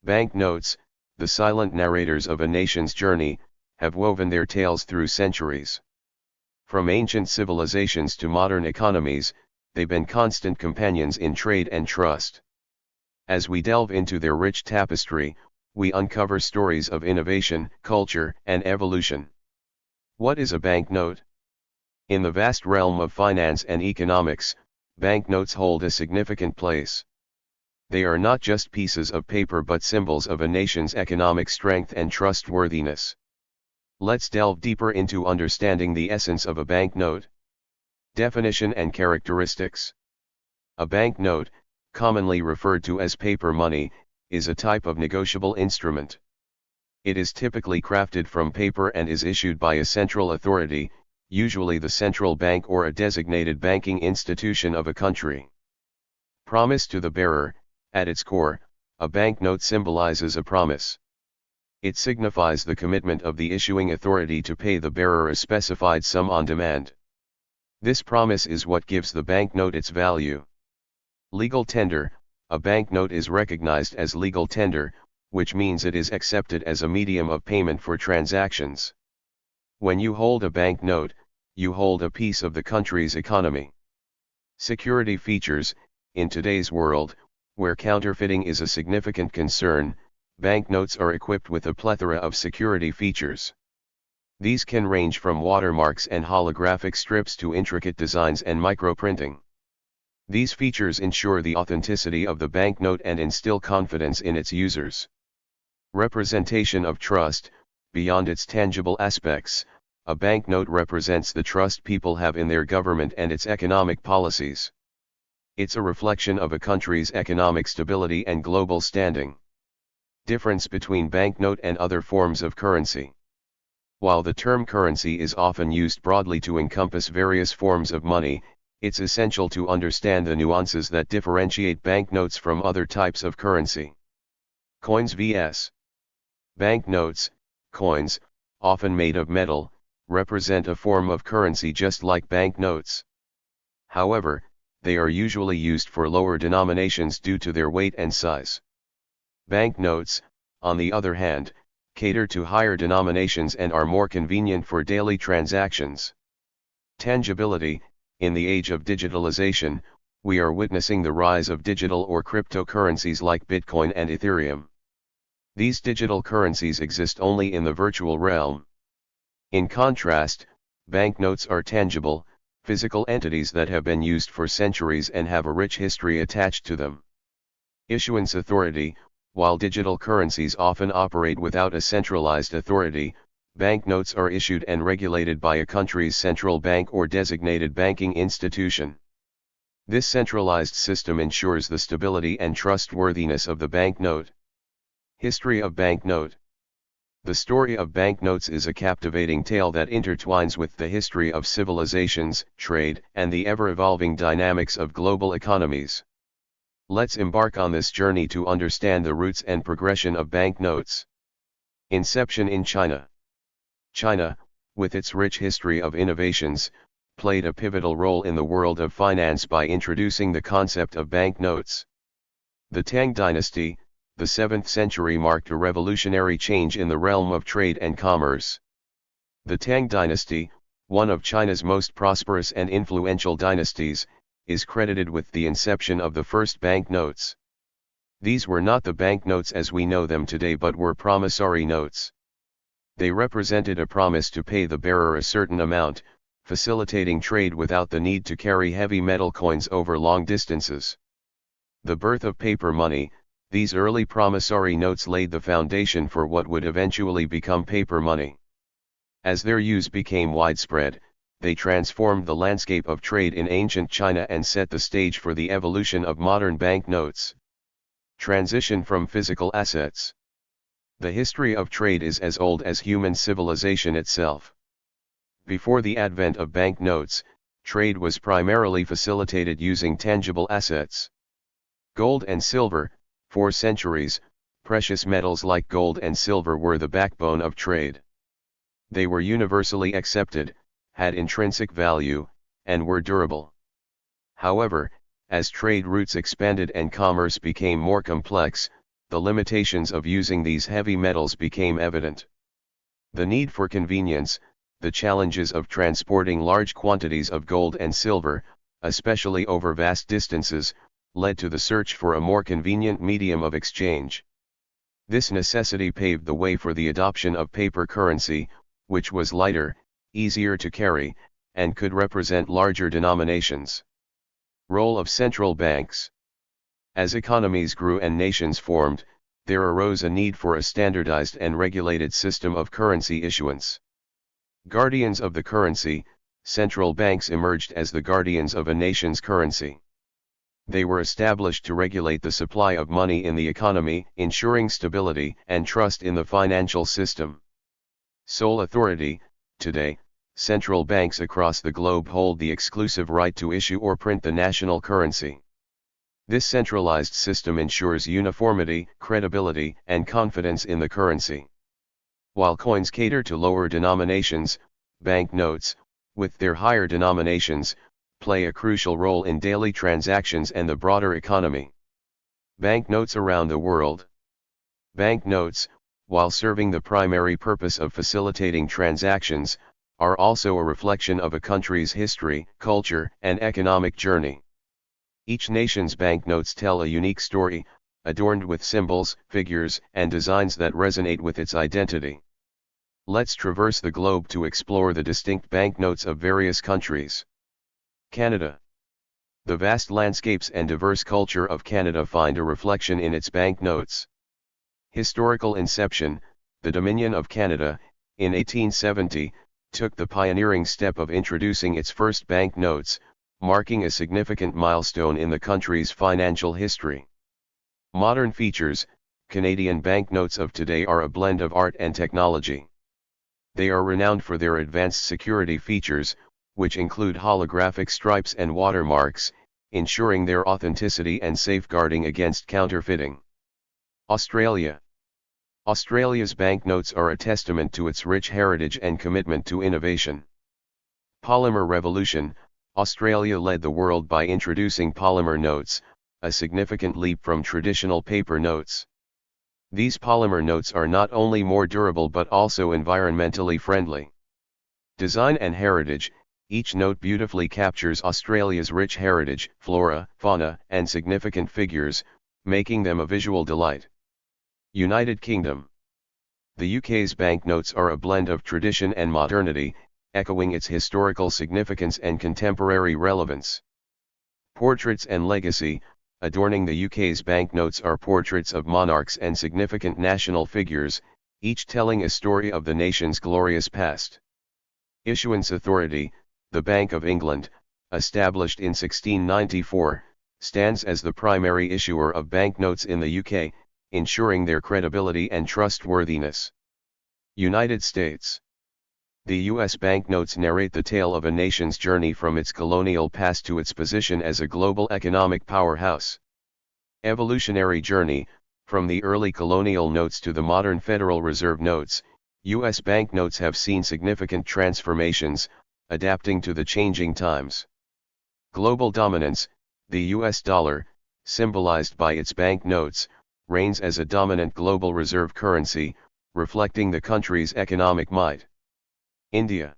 Banknotes, the silent narrators of a nation's journey, have woven their tales through centuries. From ancient civilizations to modern economies, they've been constant companions in trade and trust. As we delve into their rich tapestry, we uncover stories of innovation, culture, and evolution. What is a banknote? In the vast realm of finance and economics, banknotes hold a significant place. They are not just pieces of paper but symbols of a nation's economic strength and trustworthiness. Let's delve deeper into understanding the essence of a banknote. Definition and characteristics. A banknote, commonly referred to as paper money, is a type of negotiable instrument. It is typically crafted from paper and is issued by a central authority, usually the central bank or a designated banking institution of a country. Promise to the bearer. At its core, a banknote symbolizes a promise. It signifies the commitment of the issuing authority to pay the bearer a specified sum on demand. This promise is what gives the banknote its value. Legal tender. A banknote is recognized as legal tender, which means it is accepted as a medium of payment for transactions. When you hold a banknote, you hold a piece of the country's economy. Security features. In today's world, where counterfeiting is a significant concern, banknotes are equipped with a plethora of security features. These can range from watermarks and holographic strips to intricate designs and microprinting. These features ensure the authenticity of the banknote and instill confidence in its users. Representation of trust. Beyond its tangible aspects, a banknote represents the trust people have in their government and its economic policies. It's a reflection of a country's economic stability and global standing. Difference between banknote and other forms of currency. While the term currency is often used broadly to encompass various forms of money, it's essential to understand the nuances that differentiate banknotes from other types of currency. Coins vs. Banknotes. Coins, often made of metal, represent a form of currency just like banknotes. However, they are usually used for lower denominations due to their weight and size. Banknotes, on the other hand, cater to higher denominations and are more convenient for daily transactions. Tangibility. In the age of digitalization, we are witnessing the rise of digital or cryptocurrencies like Bitcoin and Ethereum. These digital currencies exist only in the virtual realm. In contrast, banknotes are tangible, physical entities that have been used for centuries and have a rich history attached to them. Issuance authority. While digital currencies often operate without a centralized authority, banknotes are issued and regulated by a country's central bank or designated banking institution. This centralized system ensures the stability and trustworthiness of the banknote. History of banknote. The story of banknotes is a captivating tale that intertwines with the history of civilizations, trade, and the ever-evolving dynamics of global economies. Let's embark on this journey to understand the roots and progression of banknotes. Inception in China. China, with its rich history of innovations, played a pivotal role in the world of finance by introducing the concept of banknotes. The Tang dynasty, the 7th century, marked a revolutionary change in the realm of trade and commerce. The Tang dynasty, one of China's most prosperous and influential dynasties, is credited with the inception of the first banknotes. These were not the banknotes as we know them today but were promissory notes. They represented a promise to pay the bearer a certain amount, facilitating trade without the need to carry heavy metal coins over long distances. The birth of paper money. These early promissory notes laid the foundation for what would eventually become paper money. As their use became widespread, they transformed the landscape of trade in ancient China and set the stage for the evolution of modern banknotes. Transition from physical assets. The history of trade is as old as human civilization itself. Before the advent of banknotes, trade was primarily facilitated using tangible assets. Gold and silver. For centuries, precious metals like gold and silver were the backbone of trade. They were universally accepted, had intrinsic value, and were durable. However, as trade routes expanded and commerce became more complex, the limitations of using these heavy metals became evident. The need for convenience, the challenges of transporting large quantities of gold and silver, especially over vast distances, led to the search for a more convenient medium of exchange. This necessity paved the way for the adoption of paper currency, which was lighter, easier to carry, and could represent larger denominations. Role of central banks. As economies grew and nations formed, there arose a need for a standardized and regulated system of currency issuance. Guardians of the currency, central banks emerged as the guardians of a nation's currency. They were established to regulate the supply of money in the economy, ensuring stability and trust in the financial system. Sole authority. Today, central banks across the globe hold the exclusive right to issue or print the national currency. This centralized system ensures uniformity, credibility, and confidence in the currency. While coins cater to lower denominations, banknotes, with their higher denominations, play a crucial role in daily transactions and the broader economy. Banknotes around the world. Banknotes, while serving the primary purpose of facilitating transactions, are also a reflection of a country's history, culture, and economic journey. Each nation's banknotes tell a unique story, adorned with symbols, figures, and designs that resonate with its identity. Let's traverse the globe to explore the distinct banknotes of various countries. Canada. The vast landscapes and diverse culture of Canada find a reflection in its banknotes. Historical inception. The Dominion of Canada, in 1870, took the pioneering step of introducing its first banknotes, marking a significant milestone in the country's financial history. Modern features. Canadian banknotes of today are a blend of art and technology. They are renowned for their advanced security features, which include holographic stripes and watermarks, ensuring their authenticity and safeguarding against counterfeiting. Australia. Australia's banknotes are a testament to its rich heritage and commitment to innovation. Polymer revolution. Australia led the world by introducing polymer notes, a significant leap from traditional paper notes. These polymer notes are not only more durable but also environmentally friendly. Design and heritage. Each note beautifully captures Australia's rich heritage, flora, fauna, and significant figures, making them a visual delight. United Kingdom. The UK's banknotes are a blend of tradition and modernity, echoing its historical significance and contemporary relevance. Portraits and legacy. Adorning the UK's banknotes are portraits of monarchs and significant national figures, each telling a story of the nation's glorious past. Issuance authority. The Bank of England, established in 1694, stands as the primary issuer of banknotes in the UK, ensuring their credibility and trustworthiness. United States. The U.S. banknotes narrate the tale of a nation's journey from its colonial past to its position as a global economic powerhouse. Evolutionary journey. From the early colonial notes to the modern Federal Reserve notes, U.S. banknotes have seen significant transformations, adapting to the changing times. Global dominance. The U.S. dollar, symbolized by its banknotes, reigns as a dominant global reserve currency, reflecting the country's economic might. India.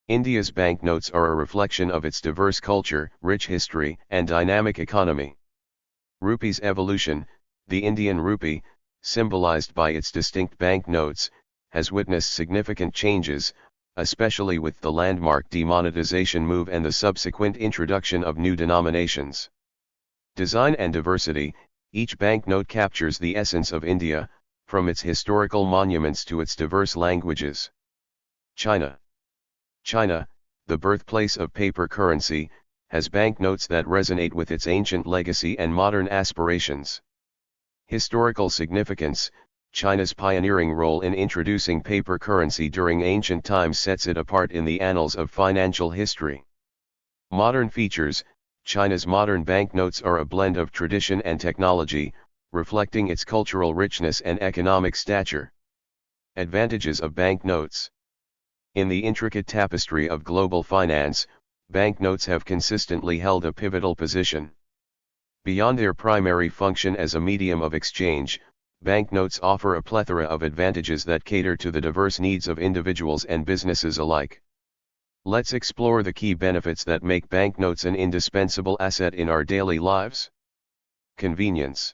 India's banknotes are a reflection of its diverse culture, rich history, and dynamic economy. Rupee's evolution. The Indian rupee, symbolized by its distinct banknotes, has witnessed significant changes, especially with the landmark demonetization move and the subsequent introduction of new denominations. Design and diversity. Each banknote captures the essence of India, from its historical monuments to its diverse languages. China. China, the birthplace of paper currency, has banknotes that resonate with its ancient legacy and modern aspirations. Historical significance. China's pioneering role in introducing paper currency during ancient times sets it apart in the annals of financial history. Modern features. China's modern banknotes are a blend of tradition and technology, reflecting its cultural richness and economic stature. Advantages of banknotes. In the intricate tapestry of global finance, banknotes have consistently held a pivotal position. Beyond their primary function as a medium of exchange, banknotes offer a plethora of advantages that cater to the diverse needs of individuals and businesses alike. Let's explore the key benefits that make banknotes an indispensable asset in our daily lives. Convenience.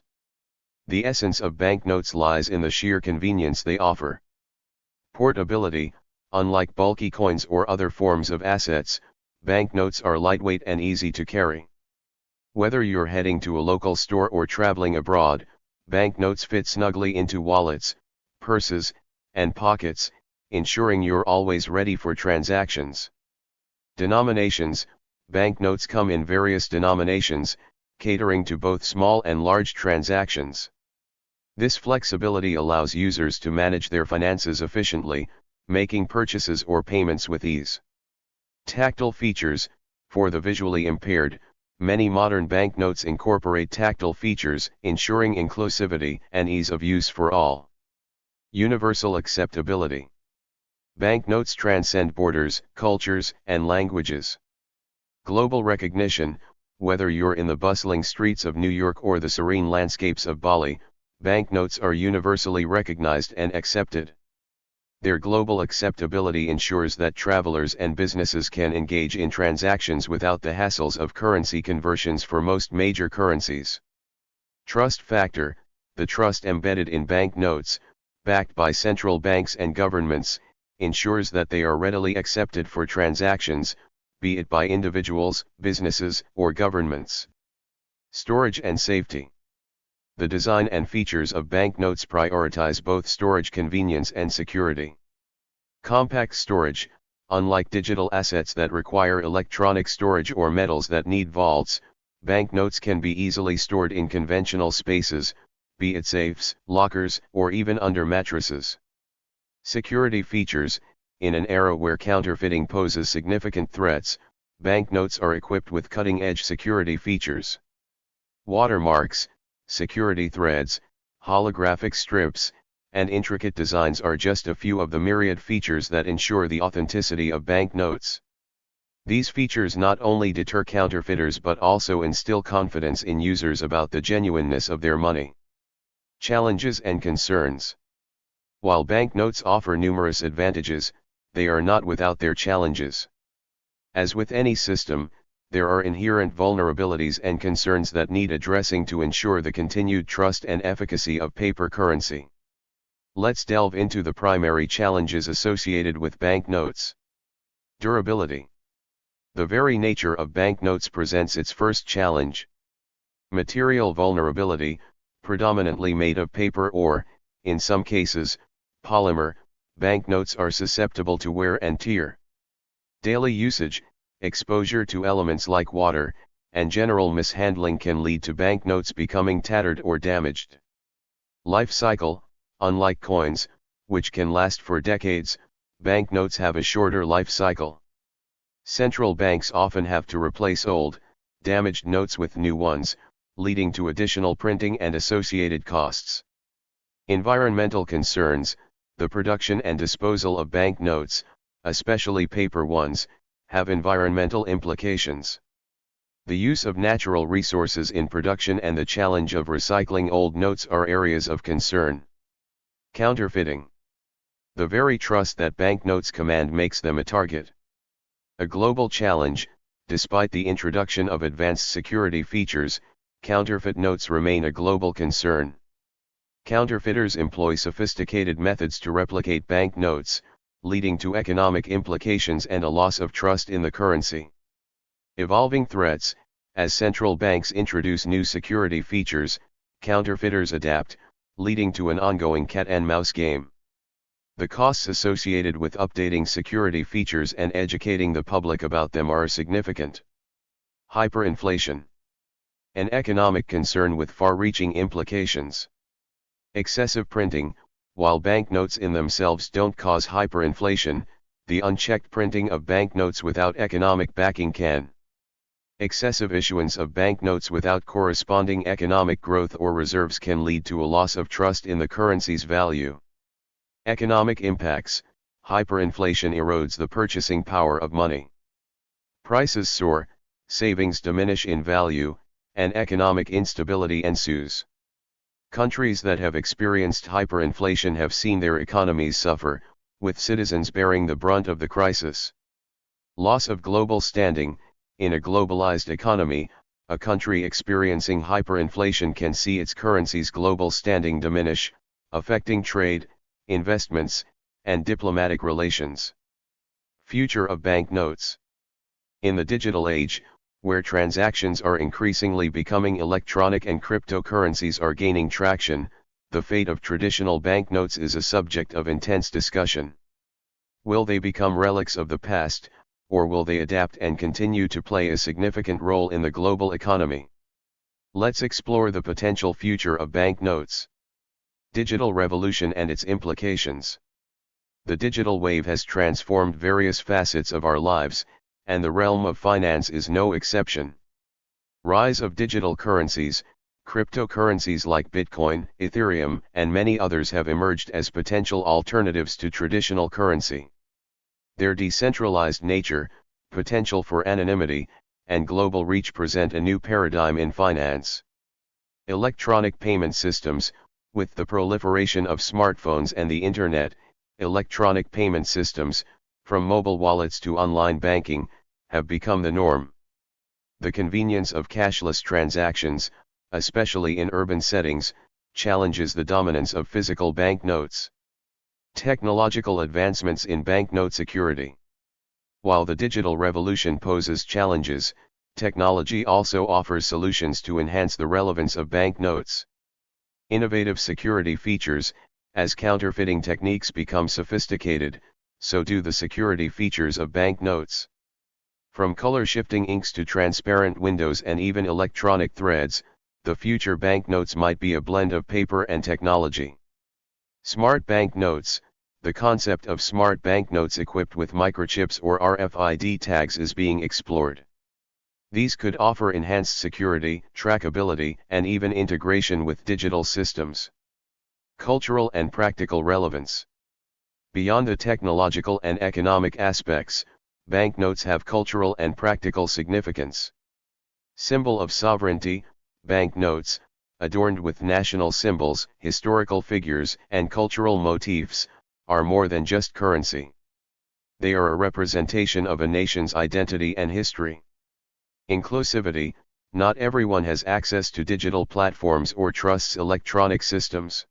The essence of banknotes lies in the sheer convenience they offer. Portability. Unlike bulky coins or other forms of assets, banknotes are lightweight and easy to carry. Whether you're heading to a local store or traveling abroad, banknotes fit snugly into wallets, purses, and pockets, ensuring you're always ready for transactions. Denominations. Banknotes come in various denominations, catering to both small and large transactions. This flexibility allows users to manage their finances efficiently, making purchases or payments with ease. Tactile features. For the visually impaired, many modern banknotes incorporate tactile features, ensuring inclusivity and ease of use for all. Universal acceptability. Banknotes transcend borders, cultures, and languages. Global recognition. Whether you're in the bustling streets of New York or the serene landscapes of Bali, banknotes are universally recognized and accepted. Their global acceptability ensures that travelers and businesses can engage in transactions without the hassles of currency conversions for most major currencies. Trust factor. The trust embedded in banknotes, backed by central banks and governments, ensures that they are readily accepted for transactions, be it by individuals, businesses, or governments. Storage and safety. The design and features of banknotes prioritize both storage convenience and security. Compact storage. Unlike digital assets that require electronic storage or metals that need vaults, banknotes can be easily stored in conventional spaces, be it safes, lockers, or even under mattresses. Security features. In an era where counterfeiting poses significant threats, banknotes are equipped with cutting-edge security features. Watermarks, security threads, holographic strips, and intricate designs are just a few of the myriad features that ensure the authenticity of banknotes. These features not only deter counterfeiters but also instill confidence in users about the genuineness of their money. Challenges and concerns. While banknotes offer numerous advantages, they are not without their challenges. As with any system, there are inherent vulnerabilities and concerns that need addressing to ensure the continued trust and efficacy of paper currency. Let's delve into the primary challenges associated with banknotes. Durability. The very nature of banknotes presents its first challenge. Material vulnerability, predominantly made of paper or, in some cases, polymer, banknotes are susceptible to wear and tear. Daily usage, exposure to elements like water, and general mishandling can lead to banknotes becoming tattered or damaged. Life cycle. Unlike coins, which can last for decades, banknotes have a shorter life cycle. Central banks often have to replace old, damaged notes with new ones, leading to additional printing and associated costs. Environmental concerns. The production and disposal of banknotes, especially paper ones, have environmental implications. The use of natural resources in production and the challenge of recycling old notes are areas of concern. Counterfeiting. The very trust that banknotes command makes them a target. A global challenge. Despite the introduction of advanced security features, counterfeit notes remain a global concern. Counterfeiters employ sophisticated methods to replicate banknotes, leading to economic implications and a loss of trust in the currency. Evolving threats. As central banks introduce new security features, counterfeiters adapt, leading to an ongoing cat-and-mouse game. The costs associated with updating security features and educating the public about them are significant. Hyperinflation. An economic concern with far-reaching implications. Excessive printing. While banknotes in themselves don't cause hyperinflation, the unchecked printing of banknotes without economic backing can. Excessive issuance of banknotes without corresponding economic growth or reserves can lead to a loss of trust in the currency's value. Economic impacts. Hyperinflation erodes the purchasing power of money. Prices soar, savings diminish in value, and economic instability ensues. Countries that have experienced hyperinflation have seen their economies suffer, with citizens bearing the brunt of the crisis. Loss of global standing. In a globalized economy, a country experiencing hyperinflation can see its currency's global standing diminish, affecting trade, investments, and diplomatic relations. Future of banknotes. In the digital age, where transactions are increasingly becoming electronic and cryptocurrencies are gaining traction, the fate of traditional banknotes is a subject of intense discussion. Will they become relics of the past, or will they adapt and continue to play a significant role in the global economy? Let's explore the potential future of banknotes. Digital revolution and its implications. The digital wave has transformed various facets of our lives, and the realm of finance is no exception. Rise of digital currencies. Cryptocurrencies like Bitcoin, Ethereum, and many others have emerged as potential alternatives to traditional currency. Their decentralized nature, potential for anonymity, and global reach present a new paradigm in finance. Electronic payment systems. With the proliferation of smartphones and the Internet, electronic payment systems, from mobile wallets to online banking, have become the norm. The convenience of cashless transactions, especially in urban settings, challenges the dominance of physical banknotes. Technological advancements in banknote security. While the digital revolution poses challenges, technology also offers solutions to enhance the relevance of banknotes. Innovative security features. As counterfeiting techniques become sophisticated, so do the security features of banknotes. From color-shifting inks to transparent windows and even electronic threads, the future banknotes might be a blend of paper and technology. Smart banknotes. The concept of smart banknotes equipped with microchips or RFID tags is being explored. These could offer enhanced security, trackability, and even integration with digital systems. Cultural and practical relevance. Beyond the technological and economic aspects, banknotes have cultural and practical significance. Symbol of sovereignty. Banknotes, adorned with national symbols, historical figures, and cultural motifs, are more than just currency. They are a representation of a nation's identity and history. Inclusivity. Not everyone has access to digital platforms or trusts electronic systems.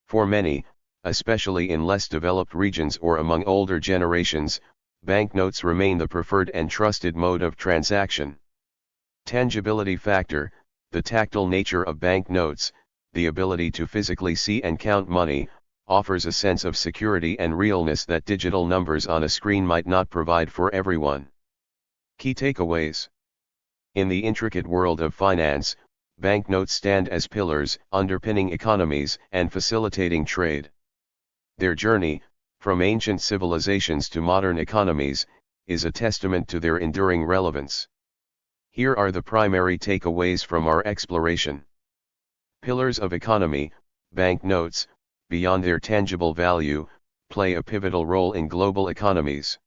For many, especially in less developed regions or among older generations, banknotes remain the preferred and trusted mode of transaction. Tangibility factor. The tactile nature of banknotes, the ability to physically see and count money, offers a sense of security and realness that digital numbers on a screen might not provide for everyone. Key takeaways. In the intricate world of finance, banknotes stand as pillars, underpinning economies and facilitating trade. Their journey, from ancient civilizations to modern economies, is a testament to their enduring relevance. Here are the primary takeaways from our exploration. Pillars of economy. Banknotes, beyond their tangible value, play a pivotal role in global economies.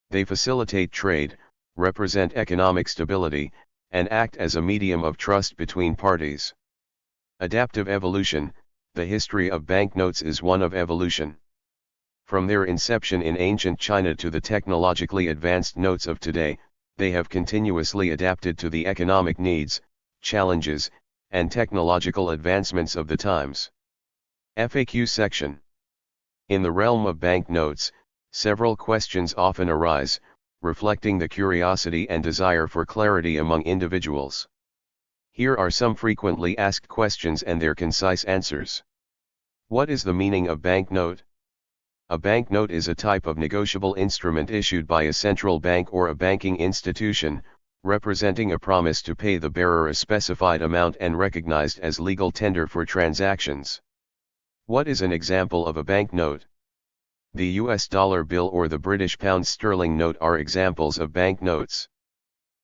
They facilitate trade, represent economic stability, and act as a medium of trust between parties. Adaptive evolution. The history of banknotes is one of evolution. From their inception in ancient China to the technologically advanced notes of today, they have continuously adapted to the economic needs, challenges, and technological advancements of the times. FAQ section. In the realm of banknotes, several questions often arise, reflecting the curiosity and desire for clarity among individuals. Here are some frequently asked questions and their concise answers. What is the meaning of banknote? A banknote is a type of negotiable instrument issued by a central bank or a banking institution, representing a promise to pay the bearer a specified amount and recognized as legal tender for transactions. What is an example of a banknote? The US dollar bill or the British pound sterling note are examples of banknotes.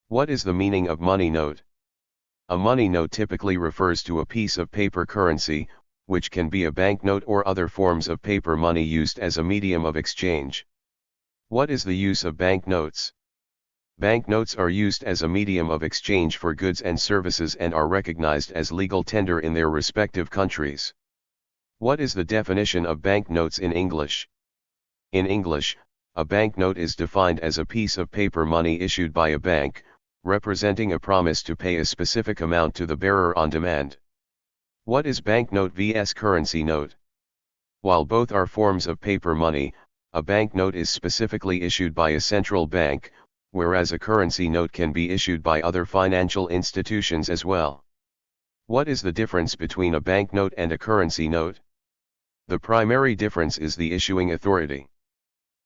What is the meaning of money note? A money note typically refers to a piece of paper currency, which can be a banknote or other forms of paper money used as a medium of exchange. What is the use of banknotes? Banknotes are used as a medium of exchange for goods and services and are recognized as legal tender in their respective countries. What is the definition of banknotes in English? In English, a banknote is defined as a piece of paper money issued by a bank, representing a promise to pay a specific amount to the bearer on demand. What is banknote vs currency note? While both are forms of paper money, a banknote is specifically issued by a central bank, whereas a currency note can be issued by other financial institutions as well. What is the difference between a banknote and a currency note? The primary difference is the issuing authority.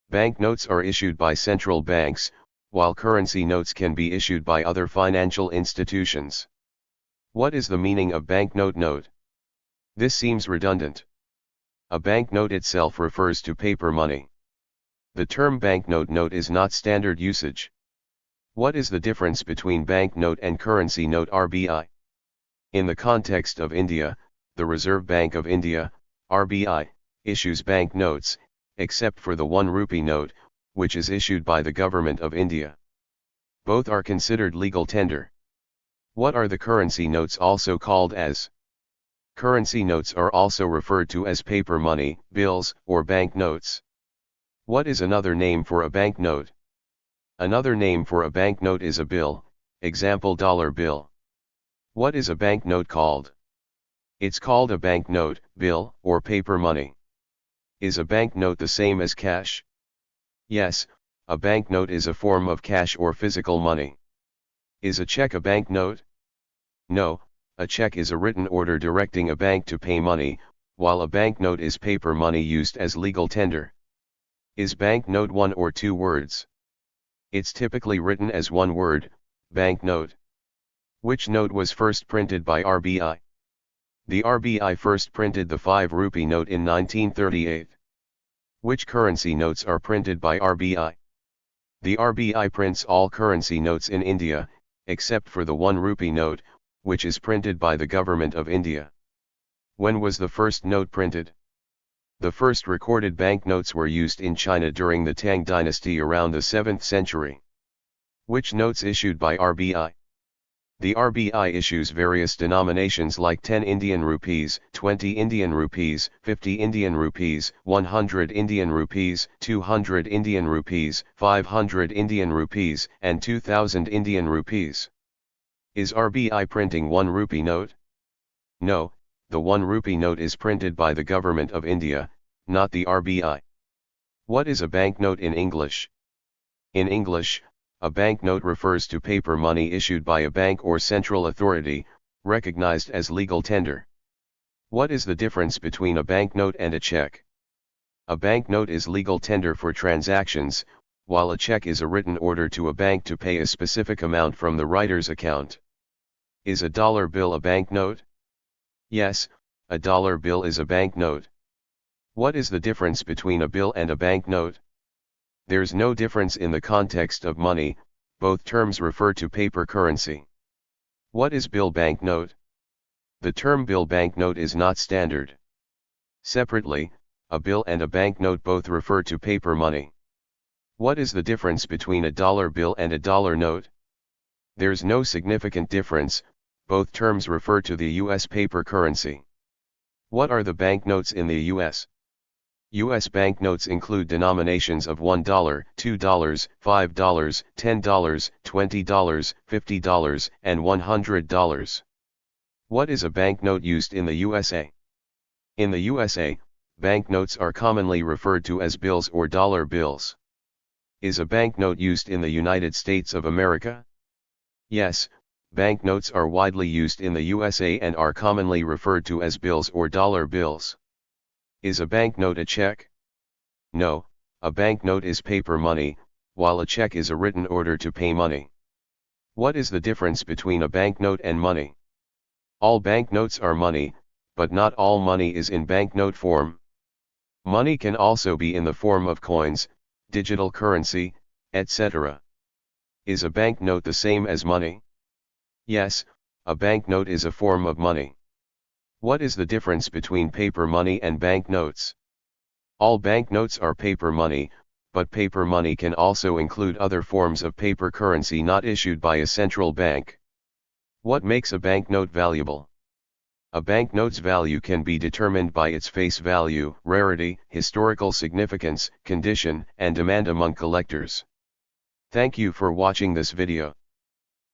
Banknotes are issued by central banks, while currency notes can be issued by other financial institutions. What is the meaning of banknote note? This seems redundant. A banknote itself refers to paper money. The term banknote note is not standard usage. What is the difference between banknote and currency note (RBI)? In the context of India, the Reserve Bank of India, RBI, issues banknotes, except for the 1 rupee note, which is issued by the Government of India. Both are considered legal tender. What are the currency notes also called as? Currency notes are also referred to as paper money, bills, or banknotes. What is another name for a banknote? Another name for a banknote is a bill, example dollar bill. What is a banknote called? It's called a banknote, bill, or paper money. Is a banknote the same as cash? Yes, a banknote is a form of cash or physical money. Is a check a banknote? No, a check is a written order directing a bank to pay money, while a banknote is paper money used as legal tender. Is banknote 1 or 2 words? It's typically written as 1 word, banknote. Which note was first printed by RBI? The RBI first printed the 5 rupee note in 1938. Which currency notes are printed by RBI? The RBI prints all currency notes in India, except for the 1 rupee note, which is printed by the Government of India. When was the first note printed? The first recorded banknotes were used in China during the Tang dynasty around the 7th century. Which notes issued by RBI? The RBI issues various denominations like 10 Indian rupees, 20 Indian rupees, 50 Indian rupees, 100 Indian rupees, 200 Indian rupees, 500 Indian rupees, and 2000 Indian rupees. Is RBI printing 1 rupee note? No, the 1 rupee note is printed by the Government of India, not the RBI. What is a banknote in English? In English, a banknote refers to paper money issued by a bank or central authority, recognized as legal tender. What is the difference between a banknote and a check? A banknote is legal tender for transactions, while a check is a written order to a bank to pay a specific amount from the writer's account. Is a dollar bill a banknote? Yes, a dollar bill is a banknote. What is the difference between a bill and a banknote? There's no difference in the context of money, both terms refer to paper currency. What is bill banknote? The term bill banknote is not standard. Separately, a bill and a banknote both refer to paper money. What is the difference between a dollar bill and a dollar note? There's no significant difference, both terms refer to the U.S. paper currency. What are the banknotes in the U.S.? U.S. banknotes include denominations of $1, $2, $5, $10, $20, $50, and $100. What is a banknote used in the USA? In the USA, banknotes are commonly referred to as bills or dollar bills. Is a banknote used in the United States of America? Yes, banknotes are widely used in the USA and are commonly referred to as bills or dollar bills. Is a banknote a check? No, a banknote is paper money, while a check is a written order to pay money. What is the difference between a banknote and money? All banknotes are money, but not all money is in banknote form. Money can also be in the form of coins, digital currency, etc. Is a banknote the same as money? Yes, a banknote is a form of money. What is the difference between paper money and banknotes? All banknotes are paper money, but paper money can also include other forms of paper currency not issued by a central bank. What makes a banknote valuable? A banknote's value can be determined by its face value, rarity, historical significance, condition, and demand among collectors. Thank you for watching this video.